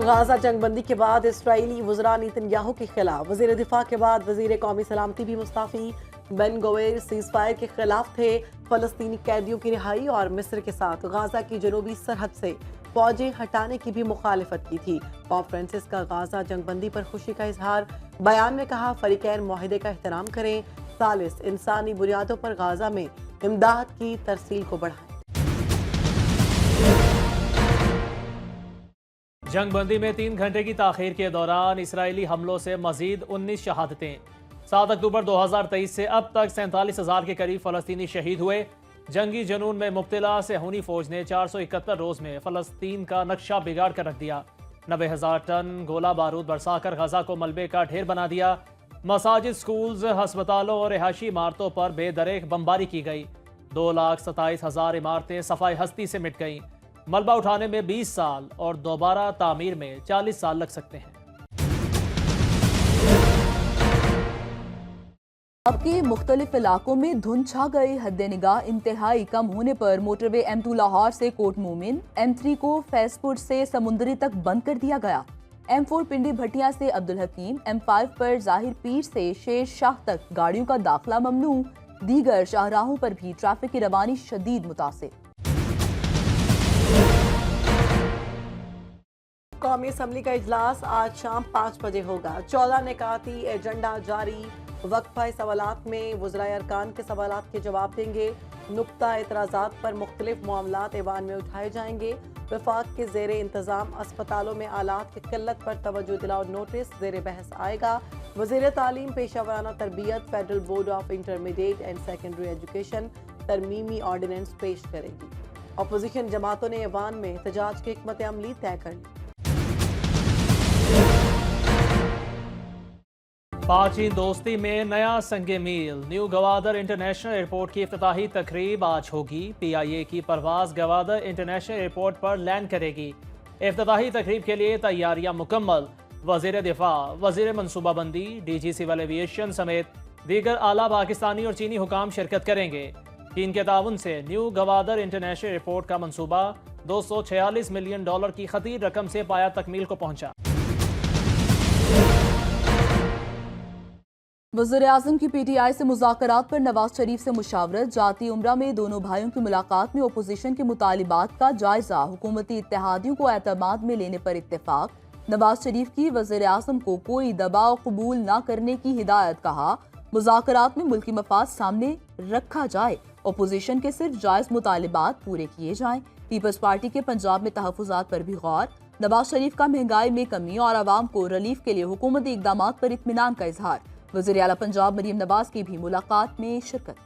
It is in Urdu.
غازہ جنگ بندی کے بعد اسرائیلی وزراء نیتن یاہو کے خلاف، وزیر دفاع کے بعد وزیر قومی سلامتی بھی مستعفی۔ بن گویر سیز فائر کے خلاف تھے، فلسطینی قیدیوں کی رہائی اور مصر کے ساتھ غازہ کی جنوبی سرحد سے فوجیں ہٹانے کی بھی مخالفت کی تھی۔ پاپ فرانسس کا غازہ جنگ بندی پر خوشی کا اظہار، بیان میں کہا فریقین معاہدے کا احترام کریں۔ ثالث، انسانی بنیادوں پر غازہ میں امداد کی ترسیل کو بڑھائیں۔ جنگ بندی میں 3 گھنٹے کی تاخیر کے دوران اسرائیلی حملوں سے مزید 19 شہادتیں۔ 7 اکتوبر 2023 سے اب تک 47,000 کے قریب فلسطینی شہید ہوئے۔ جنگی جنون میں مبتلا صہیونی فوج نے 471 روز میں فلسطین کا نقشہ بگاڑ کر رکھ دیا۔ 90,000 ٹن گولہ بارود برسا کر غزہ کو ملبے کا ڈھیر بنا دیا۔ مساجد، سکولز، ہسپتالوں اور رہائشی عمارتوں پر بے دریغ بمباری کی گئی۔ 2,27,000 عمارتیں صفائے ہستی سے مٹ گئیں۔ ملبہ اٹھانے میں 20 سال اور دوبارہ تعمیر میں 40 سال لگ سکتے ہیں۔ اب کے مختلف علاقوں میں دھند چھا گئی، حد نگاہ انتہائی کم ہونے پر موٹر وے M2 لاہور سے کوٹ مومن، M3 کو فیض پور سے سمندری تک بند کر دیا گیا۔ M4 پنڈی بھٹیا سے عبدالحکیم، M5 پر ظاہر پیر سے شیر شاہ تک گاڑیوں کا داخلہ ممنوع۔ دیگر شاہراہوں پر بھی ٹریفک کی روانی شدید متاثر۔ قومی اسمبلی کا اجلاس آج شام 5 بجے ہوگا۔ 14 نکاتی ایجنڈا جاری۔ وقفہ سوالات میں وزرائے ارکان کے سوالات کے جواب دیں گے۔ نقطہ اعتراضات پر مختلف معاملات ایوان میں اٹھائے جائیں گے۔ وفاق کے زیر انتظام اسپتالوں میں آلات کی قلت پر توجہ دلاؤ نوٹس زیر بحث آئے گا۔ وزیر تعلیم پیشہ ورانہ تربیت federal board of intermediate and secondary education ترمیمی آرڈیننس پیش کرے گی۔ اپوزیشن جماعتوں نے ایوان میں احتجاج کی حکمت عملی طے کر لی۔ پانچیں دوستی میں نیا سنگ میل، نیو گوادر انٹرنیشنل ایئرپورٹ کی افتتاحی تقریب آج ہوگی۔ PIA کی پرواز گوادر انٹرنیشنل ایئرپورٹ پر لینڈ کرے گی۔ افتتاحی تقریب کے لیے تیاریاں مکمل۔ وزیر دفاع، وزیر منصوبہ بندی، DG سول ایویشن سمیت دیگر اعلیٰ پاکستانی اور چینی حکام شرکت کریں گے۔ چین کے تعاون سے نیو گوادر انٹرنیشنل ایئرپورٹ کا منصوبہ $246 ملین کی خطیر رقم سے پایہ تکمیل کو پہنچا۔ وزیراعظم کی PTI سے مذاکرات پر نواز شریف سے مشاورت۔ جاتی عمرہ میں دونوں بھائیوں کی ملاقات میں اپوزیشن کے مطالبات کا جائزہ، حکومتی اتحادیوں کو اعتماد میں لینے پر اتفاق۔ نواز شریف کی وزیراعظم کو کوئی دباؤ قبول نہ کرنے کی ہدایت، کہا مذاکرات میں ملکی مفاد سامنے رکھا جائے، اپوزیشن کے صرف جائز مطالبات پورے کیے جائیں۔ پیپلز پارٹی کے پنجاب میں تحفظات پر بھی غور۔ نواز شریف کا مہنگائی میں کمی اور عوام کو ریلیف کے لیے حکومتی اقدامات پر اطمینان کا اظہار۔ وزیر اعلیٰ پنجاب مریم نواز کی بھی ملاقات میں شرکت۔